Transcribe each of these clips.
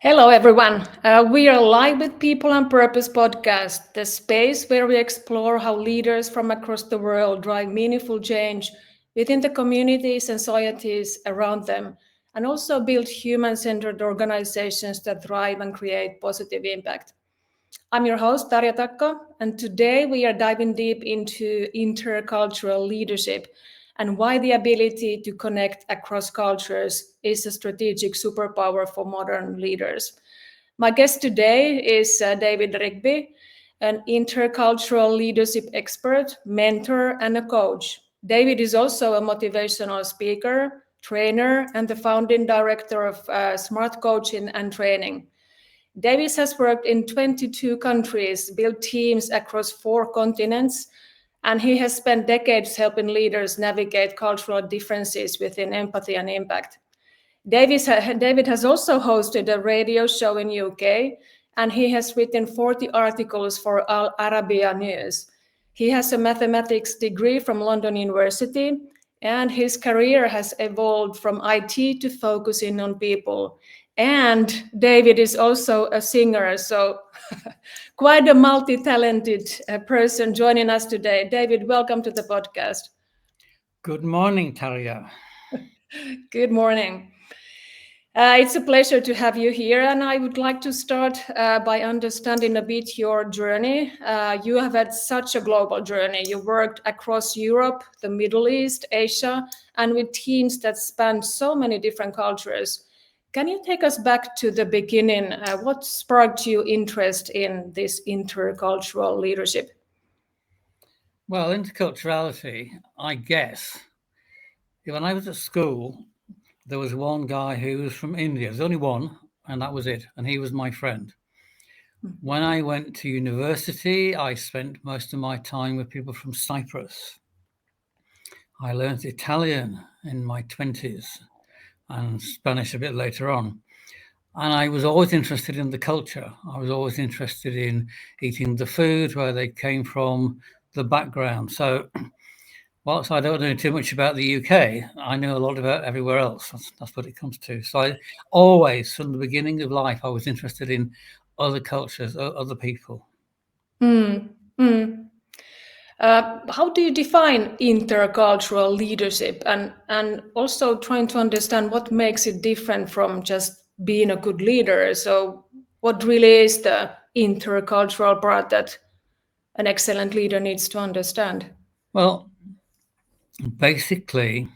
Hello, everyone. We are live with People and Purpose podcast, the space where we explore how leaders from across the world drive meaningful change within the communities and societies around them, and also build human centered organizations that thrive and create positive impact. I'm your host, Tarja Takko, and today we are diving deep into intercultural leadership and why the ability to connect across cultures is a strategic superpower for modern leaders. My guest today is David Rigby, an intercultural leadership expert, mentor, and a coach. David is also a motivational speaker, trainer, and the founding director of Smart Coaching and Training. Davis has worked in 22 countries, built teams across 4 continents, and he has spent decades helping leaders navigate cultural differences within empathy and impact. David has also hosted a radio show in UK, and he has written 40 articles for Al Arabiya News. He has a mathematics degree from London University, and his career has evolved from IT to focusing on people. And David is also a singer, so quite a multi-talented person joining us today. David, welcome to the podcast. Good morning, Tarja. Good morning. It's a pleasure to have you here, and I would like to start by understanding a bit your journey. You have had such a global journey. You worked across Europe, the Middle East, Asia, and with teams that span so many different cultures. Can you take us back to the beginning? What sparked your interest in this intercultural leadership? Well, interculturality, I guess. When I was at school, there was one guy who was from India. There's only one, and that was it. And he was my friend. When I went to university, I spent most of my time with people from Cyprus. I learned Italian in my 20s and Spanish a bit later on. And I was always interested in the culture. I was always interested in eating the food, where they came from, the background. So, whilst I don't know too much about the UK, I know a lot about everywhere else. That's what it comes to. So, I always, from the beginning of life, I was interested in other cultures, other people. Mm, mm. How do you define intercultural leadership, and also trying to understand what makes it different from just being a good leader? So, what really is the intercultural part that an excellent leader needs to understand? Well, basically,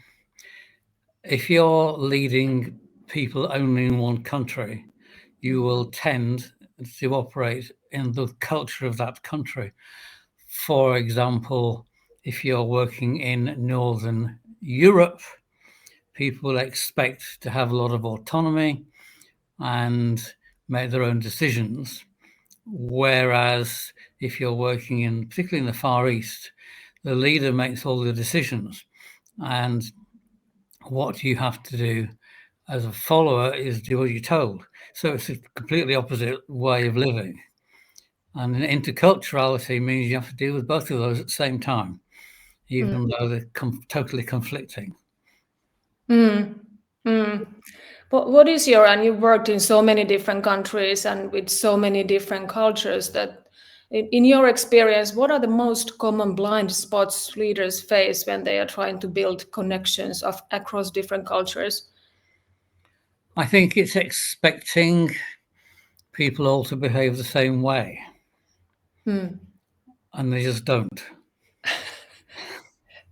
if you're leading people only in one country, you will tend to operate in the culture of that country. For example, if you're working in Northern Europe, people expect to have a lot of autonomy and make their own decisions. Whereas if you're working in, particularly in the Far East, the leader makes all the decisions. And what you have to do as a follower is do what you're told. So it's a completely opposite way of living. And interculturality means you have to deal with both of those at the same time, even though they're totally conflicting. Mm, mm. What is your, and you worked in so many different countries and with so many different cultures, that in your experience, what are the most common blind spots leaders face when they are trying to build connections across different cultures? I think it's expecting people all to behave the same way, and they just don't.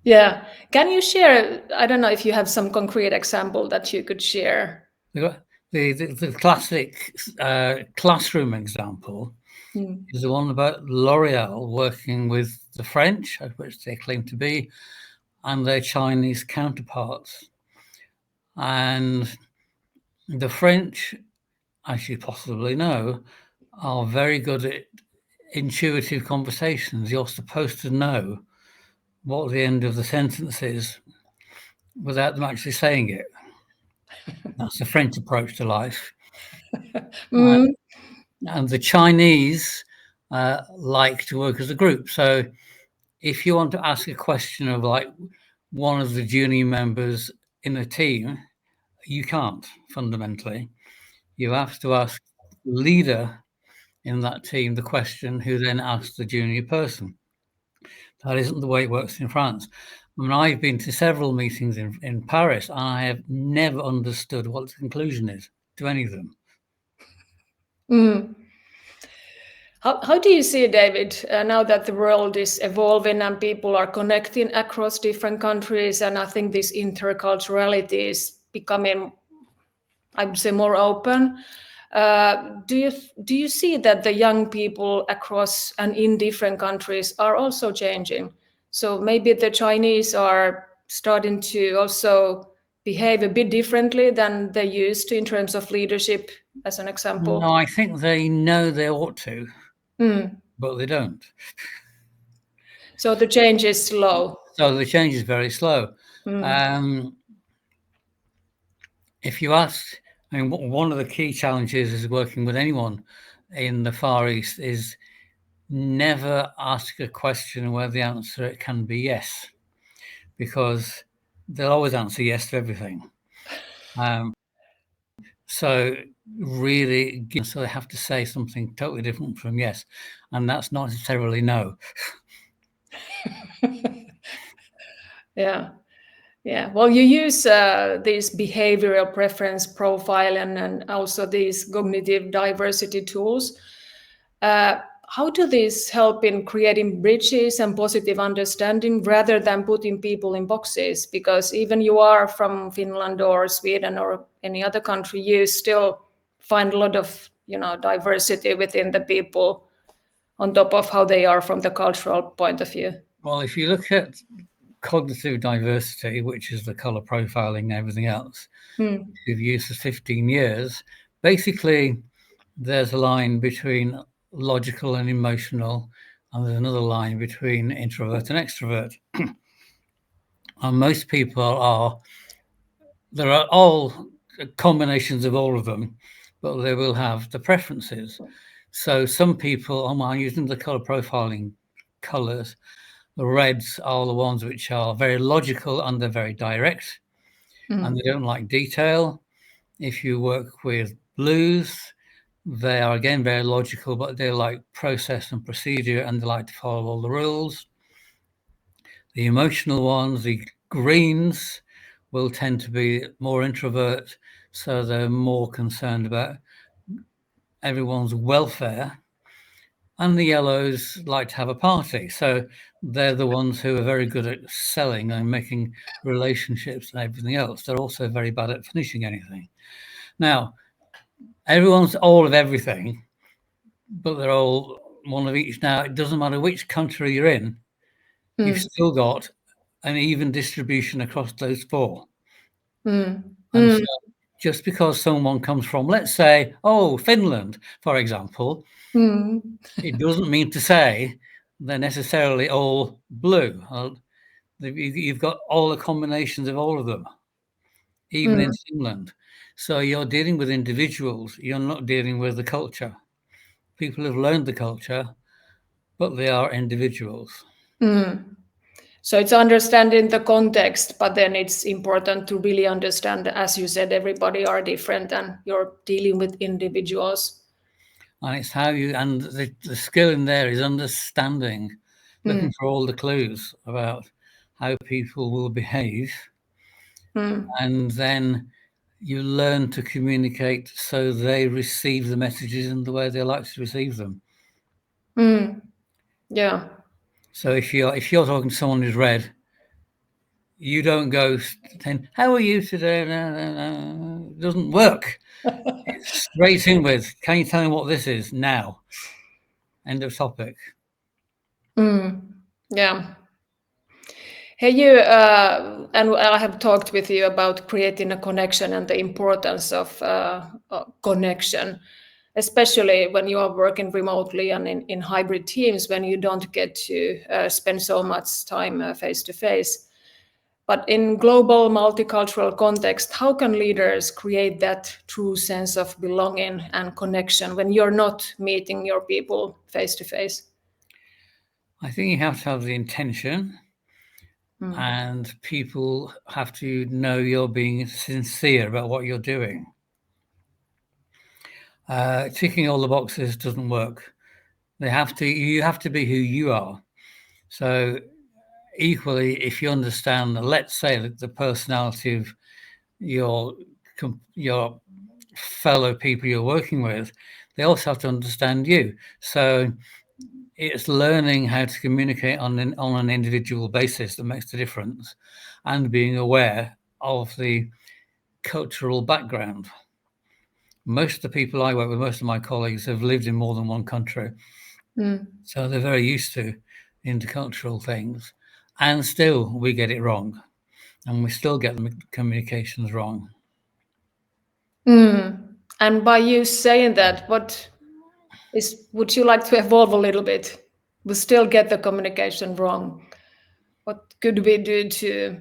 Yeah. Can you share, I don't know if you have some concrete example that you could share. The classic classroom example Mm. is the one about L'Oreal working with the French, which they claim to be, and their Chinese counterparts. And the French, as you possibly know, are very good at intuitive conversations. You're supposed to know what the end of the sentence is without them actually saying it. That's the French approach to life. Uh, Mm. and the Chinese like to work as a group. So if you want to ask a question of like one of the junior members in a team, you can't fundamentally. You have to ask the leader in that team the question, who then asks the junior person. That isn't the way it works in France. I mean, I've been to several meetings in Paris, and I have never understood what the conclusion is to any of them. Mm. How do you see, David, now that the world is evolving and people are connecting across different countries, and I think this interculturality is becoming, I would say, more open. Do you see that the young people across and in different countries are also changing? So maybe the Chinese are starting to also behave a bit differently than they used to in terms of leadership, as an example. No, I think they know they ought to, Mm. but they don't. So the change is slow. So the change is very slow. Mm. If you ask, I mean, one of the key challenges is working with anyone in the Far East is never ask a question where the answer can be yes, because they'll always answer yes to everything. So really, so they have to say something totally different from yes, and that's not necessarily no. Yeah. Yeah, well, you use this behavioral preference profile and also these cognitive diversity tools. Uh, how do these help in creating bridges and positive understanding rather than putting people in boxes? Because even you are from Finland or Sweden or any other country, you still find a lot of diversity within the people on top of how they are from the cultural point of view. Well, if you look at cognitive diversity, which is the color profiling and everything else, we've used for 15 years, basically there's a line between logical and emotional, and there's another line between introvert and extrovert. And most people there are all combinations of all of them, but they will have the preferences. So some people, I'm using the color profiling colors. The reds are the ones which are very logical and they're very direct, and they don't like detail. If you work with blues, they are again very logical, but they like process and procedure and they like to follow all the rules. The emotional ones, the greens, will tend to be more introvert, so they're more concerned about everyone's welfare. And the yellows like to have a party, so they're the ones who are very good at selling and making relationships and everything else. They're also very bad at finishing anything. Now, everyone's all of everything, but they're all one of each. Now, it doesn't matter which country you're in, you've still got an even distribution across those four. And so just because someone comes from, let's say, Finland, for example, it doesn't mean to say they're necessarily all blue. You've got all the combinations of all of them, even in Finland. So you're dealing with individuals, you're not dealing with the culture. People have learned the culture, but they are individuals. So it's understanding the context, but then it's important to really understand, as you said, everybody are different and you're dealing with individuals. And it's how and the skill in there is understanding, looking for all the clues about how people will behave. And then you learn to communicate so they receive the messages in the way they like to receive them. Yeah. So if you're talking to someone who's red, you don't go saying, "How are you today?" No. It doesn't work. It's straight in with, "Can you tell me what this is now?" End of topic. Yeah. Hey, you, and I have talked with you about creating a connection and the importance of connection, especially when you are working remotely and in hybrid teams when you don't get to spend so much time face to face. But in global multicultural context, how can leaders create that true sense of belonging and connection when you're not meeting your people face to face? I think you have to have the intention, and people have to know you're being sincere about what you're doing. Ticking all the boxes doesn't work. You have to be who you are. So equally, if you understand, let's say that the personality of your your fellow people you're working with, they also have to understand you. So it's learning how to communicate on an individual basis that makes the difference, and being aware of the cultural background. Most of the people I work with, most of my colleagues, have lived in more than one country, so they're very used to intercultural things, and still we get it wrong, and we still get the communications wrong. And by you saying that, would you like to evolve a little bit? We still get the communication wrong. What could we do to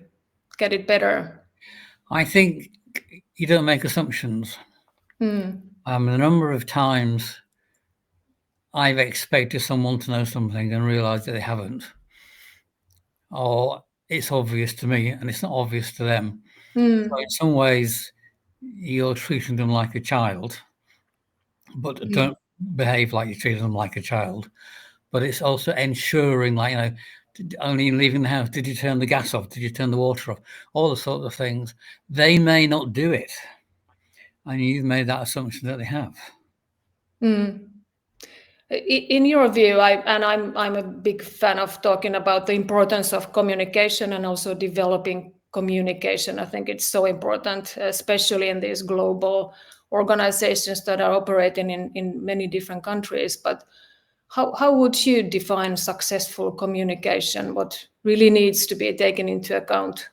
get it better? I think you don't make assumptions. The number of times I've expected someone to know something and realised that they haven't, or it's obvious to me and it's not obvious to them. So in some ways, you're treating them like a child, but don't behave like you treat them like a child. But it's also ensuring, like, only leaving the house, did you turn the gas off? Did you turn the water off? All the sorts of things. They may not do it, and you've made that assumption that they have. In your view, I'm a big fan of talking about the importance of communication and also developing communication. I think it's so important, especially in these global organizations that are operating in many different countries. But how would you define successful communication? What really needs to be taken into account?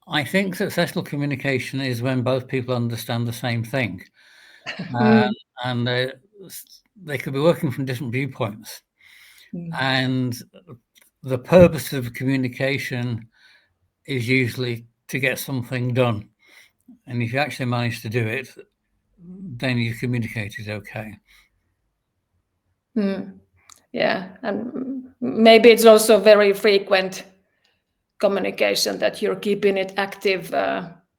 I think successful communication is when both people understand the same thing, and they could be working from different viewpoints. And the purpose of communication is usually to get something done. And if you actually manage to do it, then you've communicated okay. Yeah, and maybe it's also very frequent communication that you're keeping it active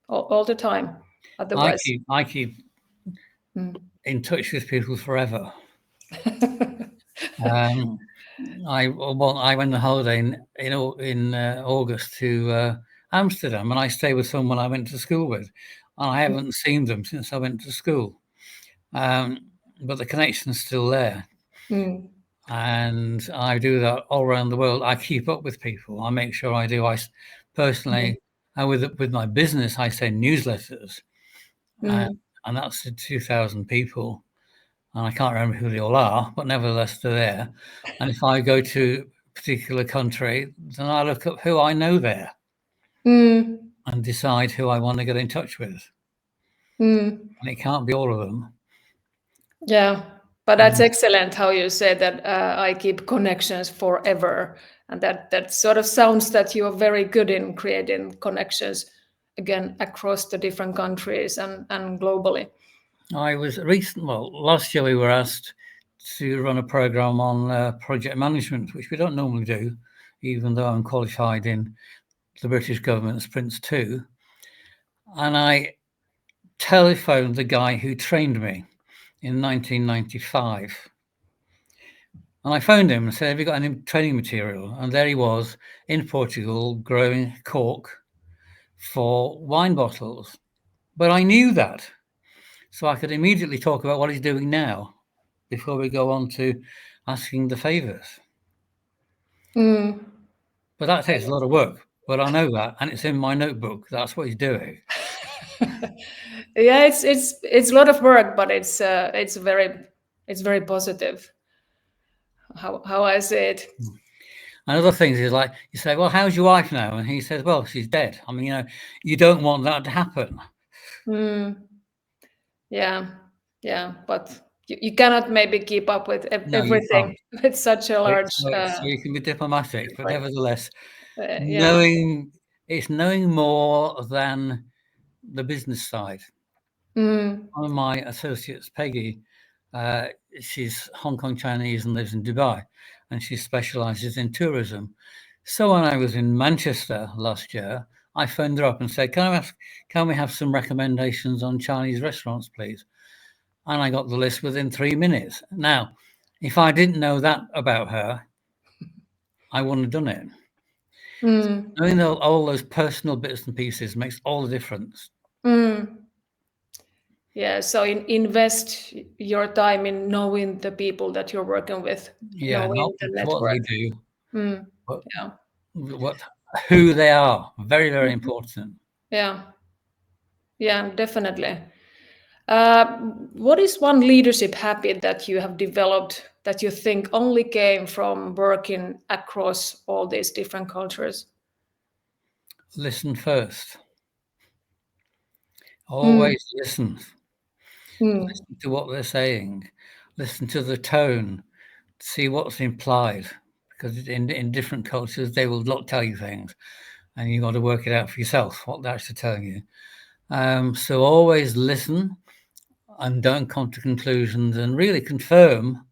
all the time. Otherwise, I keep in touch with people forever. I went on holiday in August to Amsterdam, and I stayed with someone I went to school with, and I haven't seen them since I went to school. But the connection's still there, and I do that all around the world. I keep up with people. I make sure I do. I personally, with my business, I send newsletters, and that's to 2,000 people. And I can't remember who they all are, but nevertheless, they're there. And if I go to a particular country, then I look up who I know there and decide who I want to get in touch with. And it can't be all of them. yeah, but that's excellent how you say that I keep connections forever, and that sort of sounds that you are very good in creating connections again across the different countries and globally. Last year we were asked to run a program on project management, which we don't normally do, even though I'm qualified in the British government's Prince 2. And I telephoned the guy who trained me in 1995. And I phoned him and said, have you got any training material? And there he was in Portugal growing cork for wine bottles. But I knew that. So I could immediately talk about what he's doing now before we go on to asking the favours. But that takes a lot of work. But I know that, and it's in my notebook. That's what he's doing. Yeah, it's a lot of work, but it's very positive. How I say it. And other things is like you say, well, how's your wife now? And he says, well, she's dead. I mean, you don't want that to happen. Yeah, but you cannot maybe keep up with No, you everything can't. with such a large. So you can be diplomatic, but nevertheless, Yeah. knowing more than the business side. One of my associates, Peggy, she's Hong Kong Chinese and lives in Dubai, and she specializes in tourism. So when I was in Manchester last year, I phoned her up and said, can we have some recommendations on Chinese restaurants, please? and I got the list within 3 minutes. Now, if I didn't know that about her, I wouldn't have done it. Mm. Knowing all those personal bits and pieces makes all the difference. Mm. Yeah, so invest your time in knowing the people that you're working with, Yeah, not knowing the what network. they do, Mm. but Yeah, what who they are. Very, very important. yeah, yeah, definitely. What is one leadership habit that you have developed that you think only came from working across all these different cultures? Listen first. Mm. Always listen. Mm. Listen to what they're saying. Listen to the tone. See what's implied. Because in different cultures, they will not tell you things, and you've got to work it out for yourself what they're actually telling you. So always listen and don't come to conclusions, and really confirm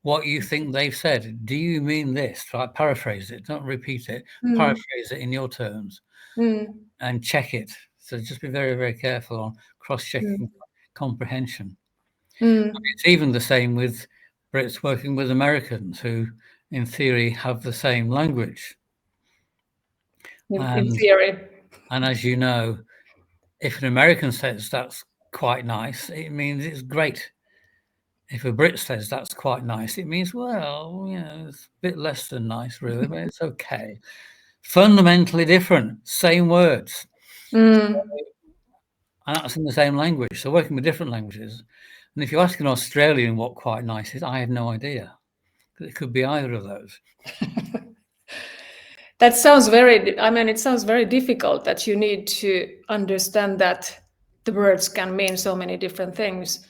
what you think they've said. Do you mean this? Try paraphrase it. Don't repeat it. Mm. Paraphrase it in your terms Mm. and check it. So just be very, very careful on Mm. cross-checking comprehension. Mm. It's even the same with Brits working with Americans who, in theory, have the same language. In And theory. as you know, if an American says that's quite nice, it means it's great. If a Brit says that's quite nice, it means, well, it's a bit less than nice, really, but it's okay. Fundamentally different, same words, Mm. and that's in the same language. So working with different languages. And if you ask an Australian what quite nice is, I have no idea. It could be either of those. That sounds very, I mean, it sounds very difficult that you need to understand that the words can mean so many different things.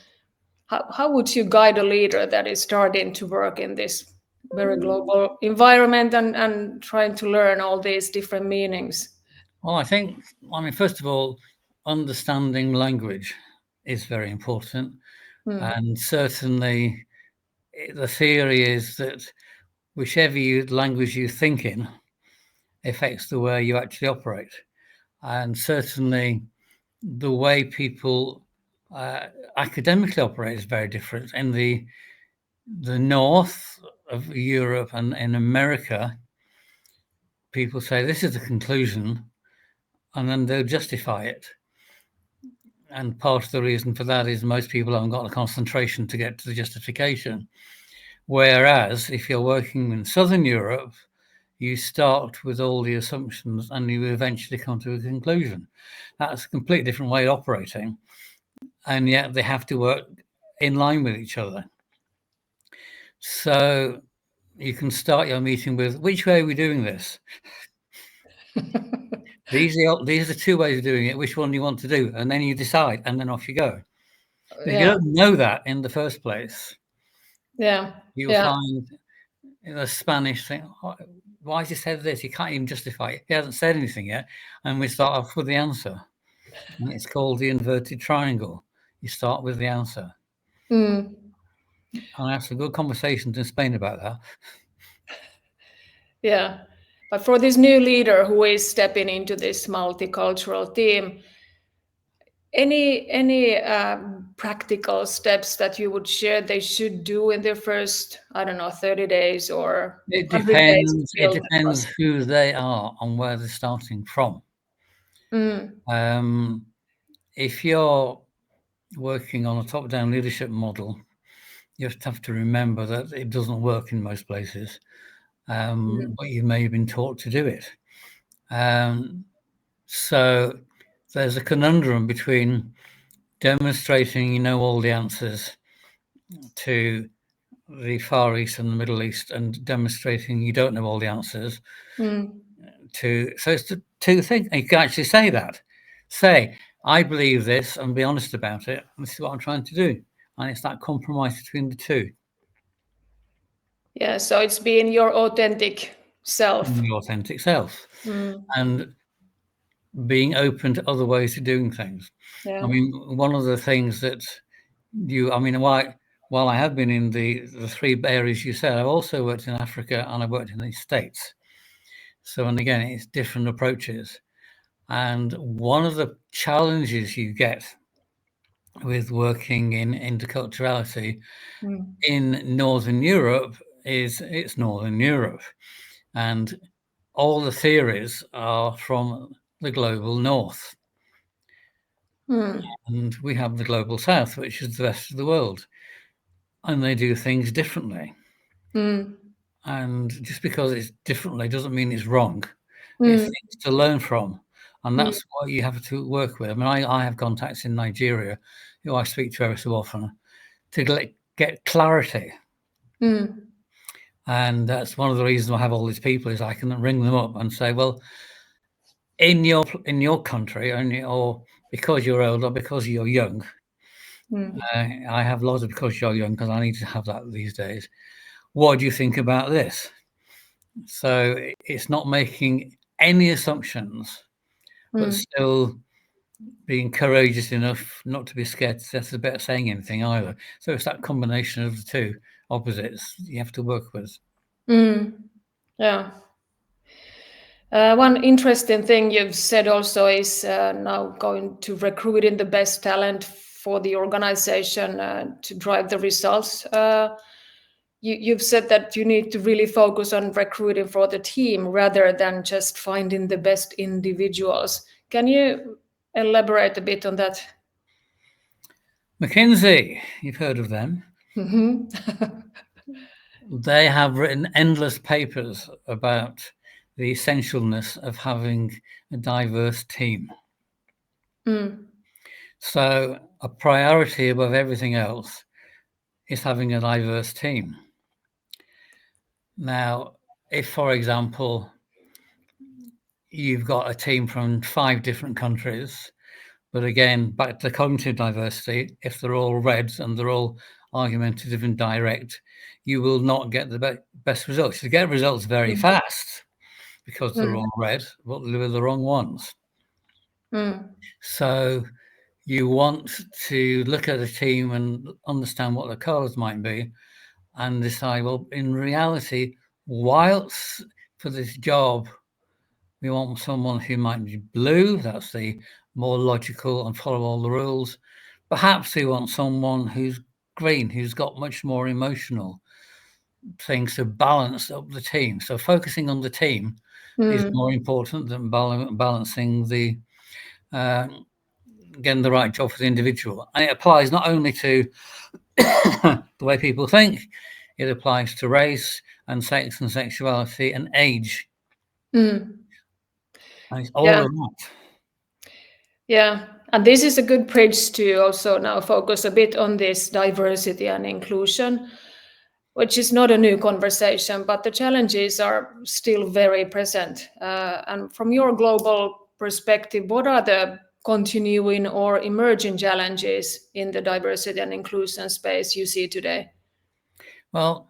How would you guide a leader that is starting to work in this very global environment and trying to learn all these different meanings? Well, I mean, first of all, understanding language is very important. Mm. And certainly the theory is that whichever language you think in affects the way you actually operate. And certainly the way people academically operate is very different. In the north of Europe and in America, people say this is the conclusion, and then they'll justify it. And part of the reason for that is most people haven't got the concentration to get to the justification. Whereas if you're working in Southern Europe, you start with all the assumptions and you eventually come to a conclusion. That's a completely different way of operating. And yet they have to work in line with each other. So you can start your meeting with, which way are we doing this? These are two ways of doing it. Which one do you want to do? And then you decide, and then off you go. If you Yeah, don't know that in the first place, yeah, you'll yeah. find in the Spanish thing, why has he said this? He can't even justify it. He hasn't said anything yet. And we start off with the answer. And it's called the inverted triangle. You start with the answer. Mm. And I had some good conversations in Spain about that. Yeah. But for this new leader who is stepping into this multicultural team, any practical steps that you would share they should do in their first, I don't know, 30 days or It 100 days to depends. It build that depends trust? who they are and where they're starting from. Mm. If you're working on a top-down leadership model, you have to remember that it doesn't work in most places, but you may have been taught to do it. So there's a conundrum between demonstrating you know all the answers to the Far East and the Middle East and demonstrating you don't know all the answers Mm. so it's the two things. And you can actually say that. Say, I believe this and be honest about it. And this is what I'm trying to do. And it's that compromise between the two. Yeah, so it's being your authentic self. Your authentic self. Mm. And being open to other ways of doing things. I Yeah. mean, one of the things that while I have been in the three areas you said, I've also worked in Africa and I've worked in the States. So, and again, it's different approaches. And one of the challenges you get with working in interculturality Mm. in Northern Europe is it's Northern Europe. And all the theories are from the global north. Mm. And we have the global south, which is the rest of the world. And they do things differently. Mm. And just because it's differently doesn't mean it's wrong. It's Mm. things to learn from. And Mm. that's what you have to work with. I mean, I have contacts in Nigeria who I speak to every so often to get clarity. Mm. And that's one of the reasons I have all these people is I can ring them up and say, well, in your country, or because you're old or because you're young, Mm. I have lots of because you're young because I need to have that these days. What do you think about this? So it's not making any assumptions, but Mm. still being courageous enough not to be scared. That's about saying anything either. So it's that combination of the two opposites you have to work with. Mm. Yeah. One interesting thing you've said also is now going to recruiting the best talent for the organization to drive the results. You've said that you need to really focus on recruiting for the team rather than just finding the best individuals. Can you elaborate a bit on that? McKinsey, you've heard of them. Mhm. They have written endless papers about the essentialness of having a diverse team. Mm. So, a priority above everything else is having a diverse team. Now, if, for example, you've got a team from 5 different countries, but again, back to cognitive diversity, if they're all reds and they're all argumentative and direct, you will not get the best results. You get results very Mm. fast because they're Mm. all red, but they're the wrong ones. Mm. So you want to look at a team and understand what the colours might be and decide, well, in reality, whilst for this job, we want someone who might be blue, that's the more logical and follow all the rules. Perhaps we want someone who's green, who's got much more emotional things to balance up the team. So focusing on the team is Mm. more important than balancing the uh, getting the right job for the individual. And it applies not only to the way people think, it applies to race and sex and sexuality and age. Mm. And it's all Yeah. of that. Yeah, and this is a good bridge to also now focus a bit on this diversity and inclusion, which is not a new conversation, but the challenges are still very present. And from your global perspective, what are the continuing or emerging challenges in the diversity and inclusion space you see today? Well,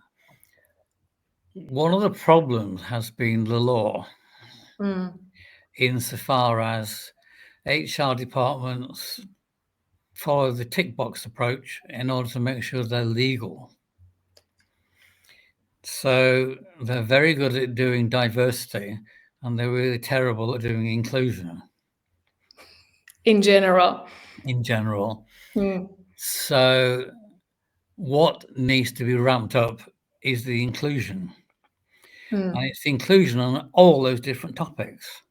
one of the problems has been the law, Mm. insofar as HR departments follow the tick box approach in order to make sure they're legal. So they're very good at doing diversity and they're really terrible at doing inclusion In general. in general. Mm. So what needs to be ramped up is the inclusion. And Mm. it's the inclusion on all those different topics.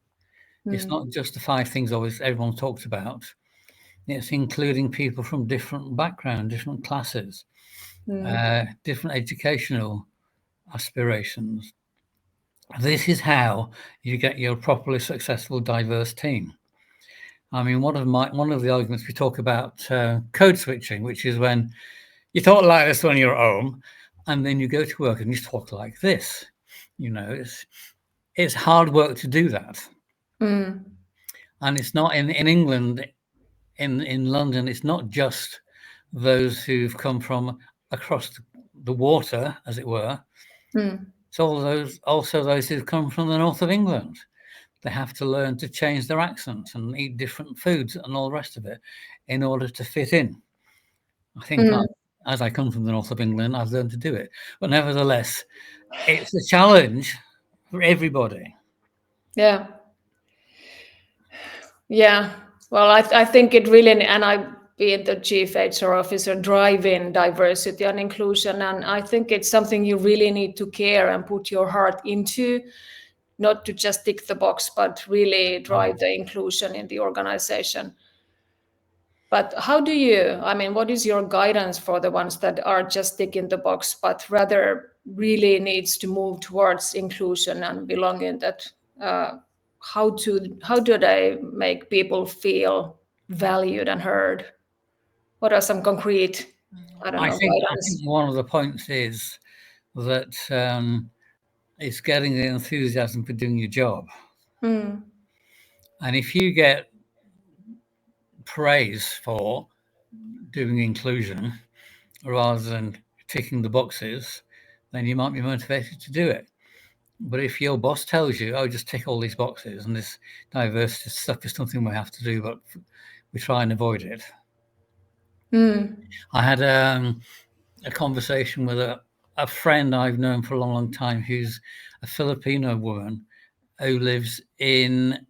It's Mm. not just the 5 things always everyone talks about. It's including people from different backgrounds, different classes, Mm. different educational aspirations. This is how you get your properly successful, diverse team. I mean, one of the arguments we talk about code switching, which is when you talk like this when you're at home, and then you go to work and you talk like this. You know, it's hard work to do that, Mm. and it's not in England, in London. It's not just those who've come from across the water, as it were. Mm. It's all those also those who've come from the north of England. They have to learn to change their accents and eat different foods and all the rest of it in order to fit in. I think Mm. as I come from the north of England, I've learned to do it. But nevertheless, it's a challenge for everybody. Yeah. Yeah, well, I think it really, and I being the chief HR officer, driving diversity and inclusion. And I think it's something you really need to care and put your heart into, not to just tick the box, but really drive the inclusion in the organization. But how do you, I mean, what is your guidance for the ones that are just ticking the box, but rather really needs to move towards inclusion and belonging? That how do they make people feel valued and heard? What are some concrete, I don't know, I think guidance? one of the points is that it's getting the enthusiasm for doing your job. Mm, And if you get praise for doing inclusion rather than ticking the boxes, then you might be motivated to do it. But if your boss tells you, oh, just tick all these boxes and this diversity stuff is something we have to do, but we try and avoid it. mm, I had a conversation with a friend I've known for a long, long time who's a Filipino woman who lives in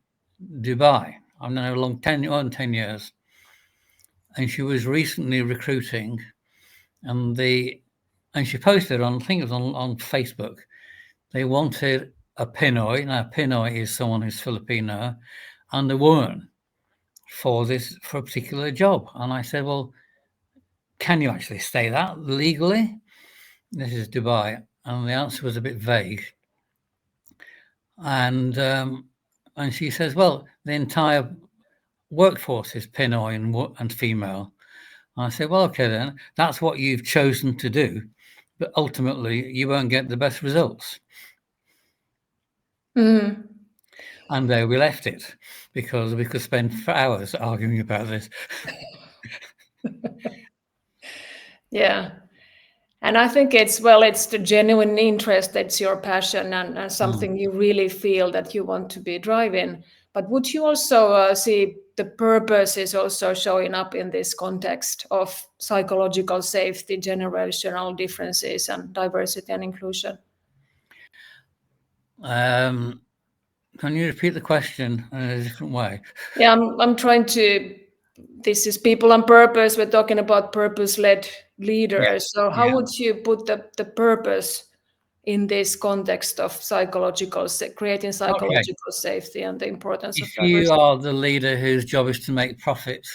Dubai. I've known her a long 10 years. And she was recently recruiting, and she posted on, I think it was on Facebook, they wanted a Pinoy. Now, Pinoy is someone who's Filipino, and a woman for a particular job. And I said, well, can you actually say that legally? This is Dubai. And the answer was a bit vague. And she says, well, the entire workforce is Pinoy and female. And I said, well, okay, then that's what you've chosen to do, but ultimately you won't get the best results. mm. And there we left it, because we could spend for hours arguing about this. Yeah. And I think it's the genuine interest, it's your passion and something you really feel that you want to be driving. But would you also see the purpose is also showing up in this context of psychological safety, generational differences, and diversity and inclusion? Can you repeat the question in a different way? Yeah, I'm trying to. This is people on purpose. We're talking about purpose-led leaders. So how Yeah. would you put the purpose in this context of creating Okay. psychological safety and the importance of If you diversity? are the leader whose job is to make profit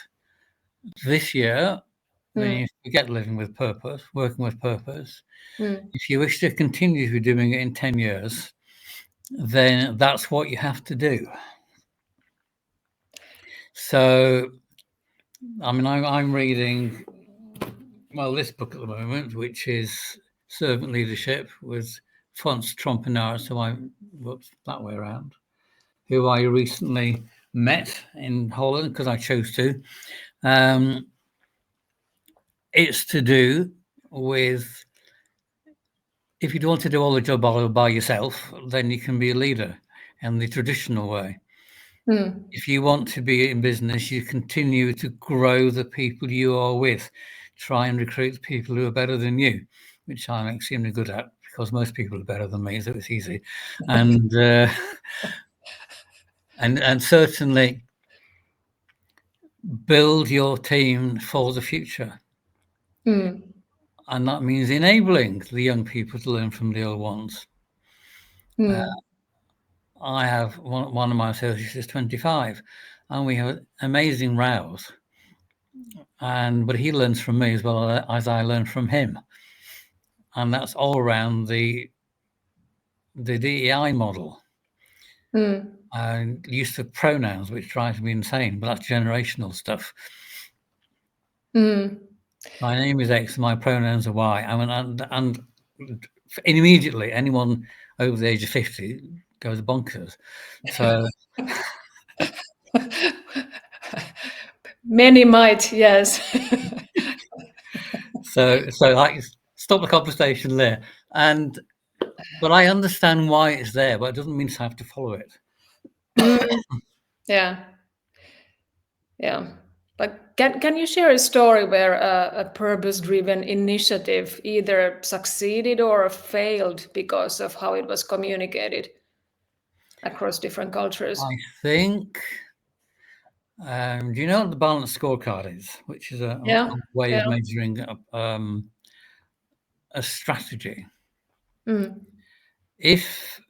this year, then Mm, you forget living with purpose, working with purpose. mm, If you wish to continue doing it in 10 years, then that's what you have to do. So, I mean, I'm reading, well, this book at the moment, which is Servant Leadership with Frans Trompenaar, so I whoops, that way around, who I recently met in Holland because I chose to. It's to do with, if you don't want to do all the job all by yourself, then you can be a leader in the traditional way. mm. If you want to be in business, you continue to grow the people you are with. Try and recruit people who are better than you, which I'm extremely good at because most people are better than me, so it's easy. And and certainly build your team for the future. Mm, And that means enabling the young people to learn from the old ones. mm, I have one of my associates is 25, and we have amazing rows. But he learns from me as well as I learn from him, and that's all around the DEI model. mm, And use of pronouns, which drives me insane, but that's generational stuff. mm. My name is X, my pronouns are Y. I mean, and immediately anyone over the age of 50 goes bonkers. So Many might, yes. like stop the conversation there. But I understand why it's there, but it doesn't mean to have to follow it. Mm, yeah, yeah. But can you share a story where a purpose-driven initiative either succeeded or failed because of how it was communicated across different cultures? I think Do you know what the balanced scorecard is, which is a Yeah, way of yeah. measuring a strategy? Mm, If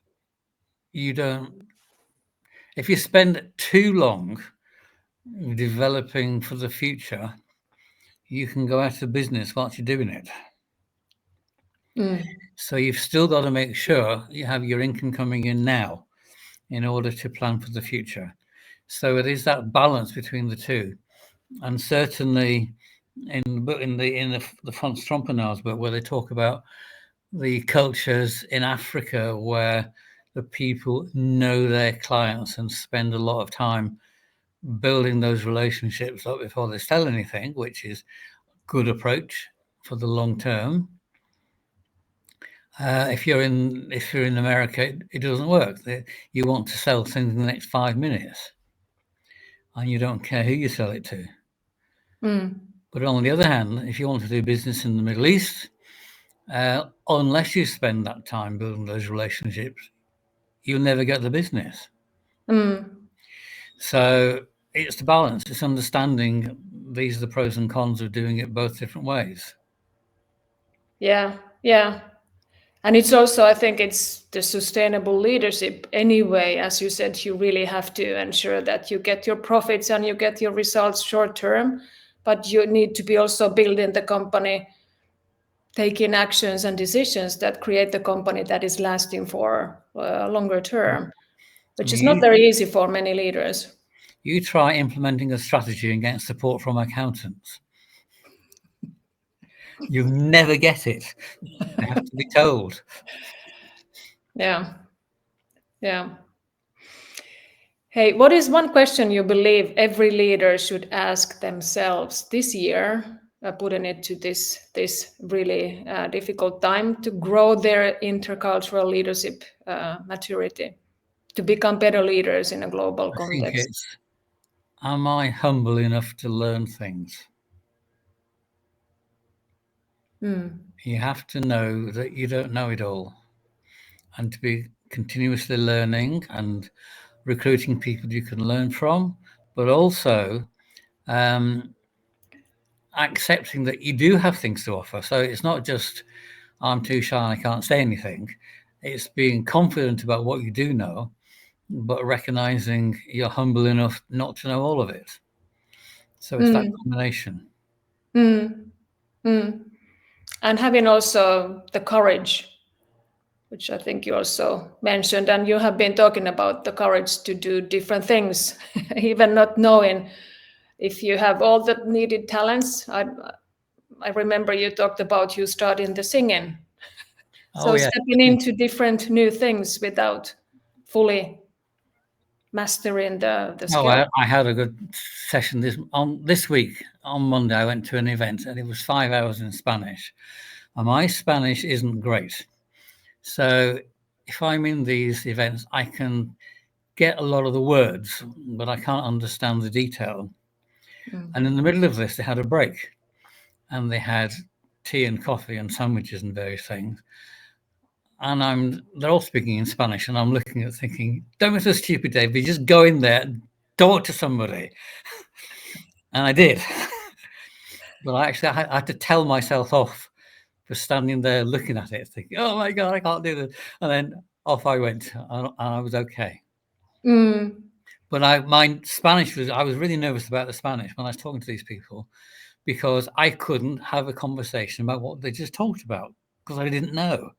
you don't, if you spend too long developing for the future, you can go out of business whilst you're doing it. mm, So you've still got to make sure you have your income coming in now in order to plan for the future. So it is that balance between the two, and certainly in the Franz Trompenaar's book, where they talk about the cultures in Africa where the people know their clients and spend a lot of time building those relationships up before they sell anything, which is good approach for the long term. If you're in America, it doesn't work. You want to sell things in the next 5 minutes, and you don't care who you sell it to. mm. But on the other hand, if you want to do business in the Middle East, unless you spend that time building those relationships, you'll never get the business. Mm. So it's the balance. It's understanding these are the pros and cons of doing it both different ways. Yeah, yeah. And it's also, I think it's the sustainable leadership anyway. As you said, you really have to ensure that you get your profits and you get your results short term, but you need to be also building the company, taking actions and decisions that create the company that is lasting for longer term, I which is mean, not very easy for many leaders. you try implementing a strategy and getting support from accountants. You never get it. You have to be told. Yeah, yeah. Hey, what is one question you believe every leader should ask themselves this year, putting it to this really difficult time to grow their intercultural leadership maturity, to become better leaders in a global I think context? it's, am I humble enough to learn things? Mm, You have to know that you don't know it all, and to be continuously learning and recruiting people you can learn from, but also um, accepting that you do have things to offer. So it's not just I'm too shy and I can't say anything. It's being confident about what you do know, but recognizing you're humble enough not to know all of it. So it's that mm, combination. mm, mm. And having also the courage, which I think you also mentioned, and you have been talking about the courage to do different things, even not knowing if you have all the needed talents. I remember you talked about you starting the singing. Oh So yeah. stepping into different new things without fully mastering the Oh, skill. I had a good session this week on Monday. I went to an event and it was 5 hours in Spanish, and my Spanish isn't great. So if I'm in these events, I can get a lot of the words, but I can't understand the detail. Mm. And in the middle of this, they had a break, and they had tea and coffee and sandwiches and various things. And they're all speaking in Spanish, and I'm looking at thinking, don't be so stupid, David. Just go in there, talk to somebody. And I did. But I had to tell myself off for standing there looking at it, thinking, oh my God, I can't do this. And then off I went, and I was okay. Mm. But my Spanish I was really nervous about the Spanish when I was talking to these people, because I couldn't have a conversation about what they just talked about because I didn't know.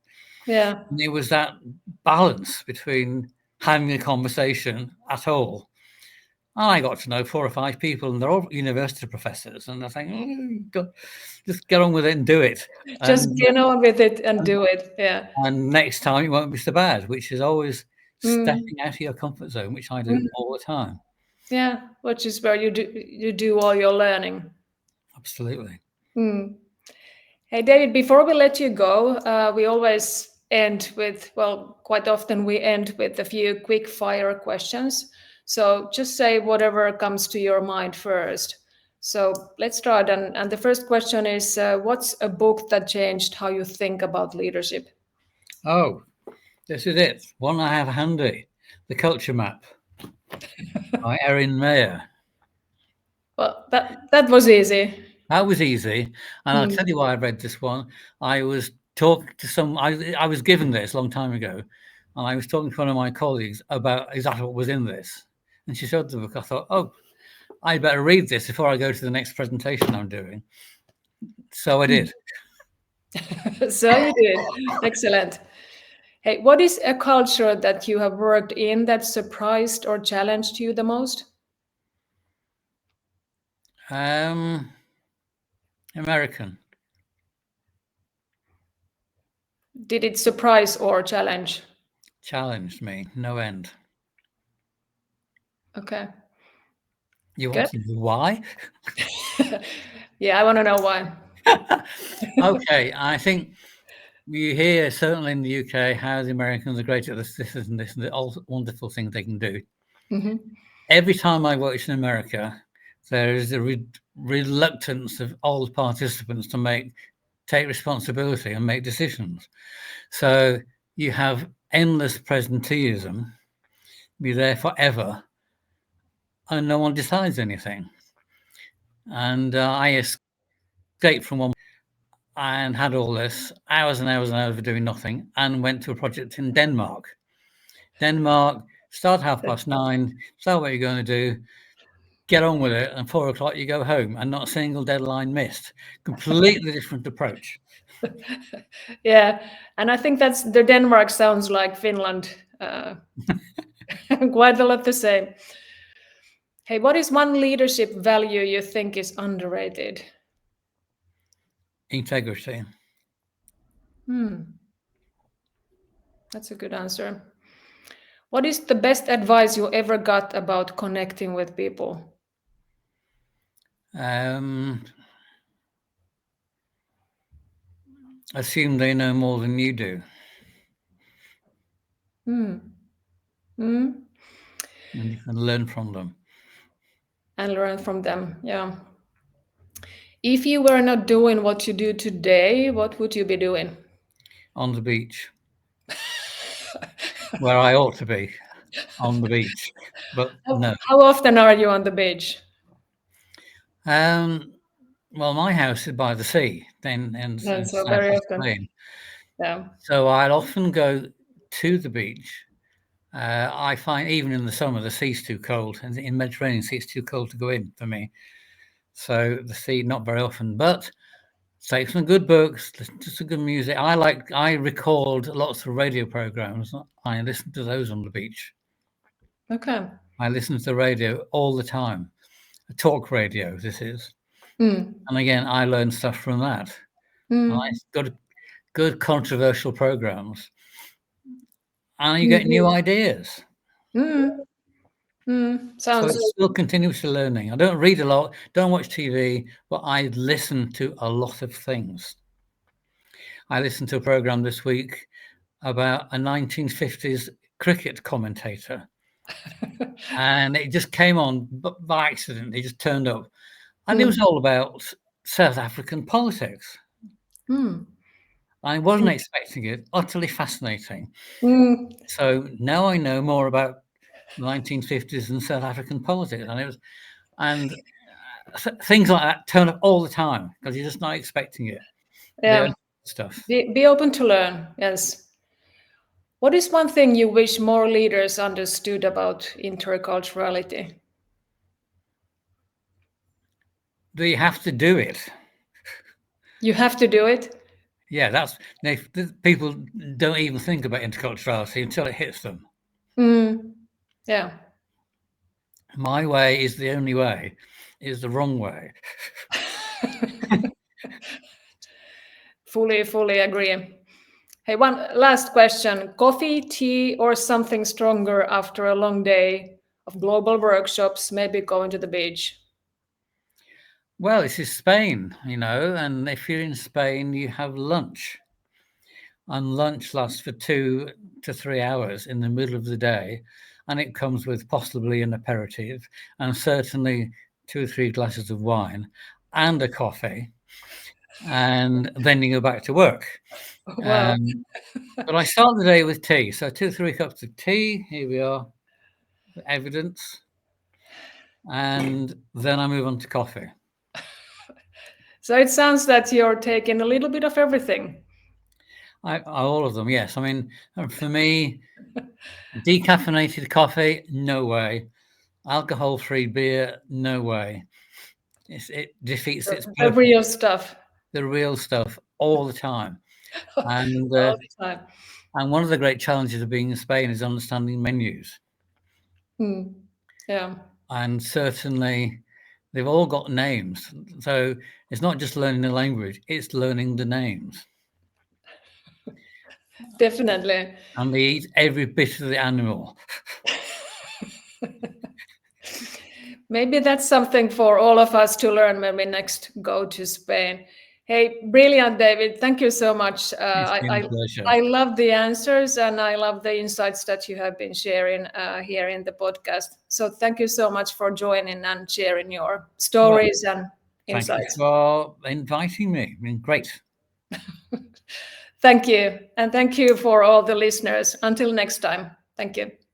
Yeah. And it was that balance between having a conversation at all. And I got to know 4 or 5 people, and they're all university professors. And I think, just get on with it and do it. Just And, get on with it and and do it. Yeah. and next time it won't be so bad, which is always Mm. stepping out of your comfort zone, which I do Mm. all the time. Yeah. Which is where you do all your learning. Absolutely. Mm. Hey, David, before we let you go, we always end with, well, quite often we end with a few quick fire questions. So just say whatever comes to your mind first. So let's start. And the first question is, what's a book that changed how you think about leadership? Oh, this is it. One I have handy, The Culture Map by Erin Mayer. Well, that was easy. That was easy, and I'll Mm. tell you why I read this one. I was talking to some. I was given this a long time ago, and I was talking to one of my colleagues about exactly what was in this. And she showed the book. I thought, oh, I better read this before I go to the next presentation I'm doing. So I Mm. did. So you did. Excellent. Hey, what is a culture that you have worked in that surprised or challenged you the most? Um, American Did it surprise or challenge? challenged me, no end. Okay, You want good. to know why? Yeah, I want to know why. Okay, I think you hear certainly in the UK how the Americans are great at this and the all wonderful things they can do. Hmm. Every time I watch in America, there is a reluctance of old participants to take responsibility and make decisions. So you have endless presenteeism, be there forever, and no one decides anything. And I escaped from one and had all this hours and hours and hours of doing nothing, and went to a project in Denmark. Denmark, start 9:30, start what you're going to do, get on with it, and 4 o'clock you go home, and not a single deadline missed. Completely different approach. Yeah, and I think that's the Denmark sounds like Finland. Quite a lot the same. Hey, what is one leadership value you think is underrated? Integrity. Hmm, that's a good answer. What is the best advice you ever got about connecting with people? Um, Assume they know more than you do, Hmm. Hmm. and you can learn from them. And learn from them. Yeah. If you were not doing what you do today, what would you be doing? On the beach, where I ought to be, on the beach, but no. How often are you on the beach? Um, well, my house is by the sea, then Yeah, in so South very East often. Spain. Yeah. So I'll often go to the beach. I find even in the summer the sea's too cold, and in Mediterranean sea it's too cold to go in for me. So the sea not very often, but take some good books, listen to some good music. I record lots of radio programs. I listen to those on the beach. Okay. I listen to the radio all the time. Talk radio, this is. Mm. And again, I learn stuff from that. And I Mm. got good controversial programs, and you get new Indeed. ideas. Mm. Mm. So Sounds. it's still continuously learning. I don't read a lot, don't watch TV, but I listen to a lot of things. I listened to a program this week about a 1950s cricket commentator, and it just came on by accident. He just turned up, and it Mm. was all about South African politics. Mm. I wasn't expecting it. Utterly fascinating. Mm. So now I know more about the 1950s and South African politics, and things like that turn up all the time because you're just not expecting it. The Yeah. stuff. Be open to learn. Yes. What is one thing you wish more leaders understood about interculturality? Do you have to do it? You have to do it. Yeah, people don't even think about interculturality until it hits them. Mm. Yeah. My way is the only way, is the wrong way. Fully agree. Hey, one last question. Coffee, tea, or something stronger after a long day of global workshops, maybe going to the beach? Well, this is Spain, and if you're in Spain, you have lunch. And lunch lasts for 2 to 3 hours in the middle of the day. And it comes with possibly an aperitif and certainly 2 or 3 glasses of wine and a coffee. And then you go back to work. Wow. But I start the day with tea. So 2 or 3 cups of tea. Here we are. Evidence. and then I move on to coffee. So it sounds that you're taking a little bit of everything. All of them, yes. I mean, for me, decaffeinated coffee, no way. Alcohol-free beer, no way. It defeats its The purpose. real stuff The real stuff all the time. And all the time. and one of the great challenges of being in Spain is understanding menus. Yeah. And certainly, they've all got names. So it's not just learning the language; it's learning the names. Definitely. And they eat every bit of the animal. Maybe that's something for all of us to learn when we next go to Spain. Hey, brilliant, David. Thank you so much. It's been a I pleasure. love the answers and I love the insights that you have been sharing here in the podcast. So thank you so much for joining and sharing your Well, stories and thank you insights. for inviting me. I mean, great. Thank you. And thank you for all the listeners. Until next time. Thank you.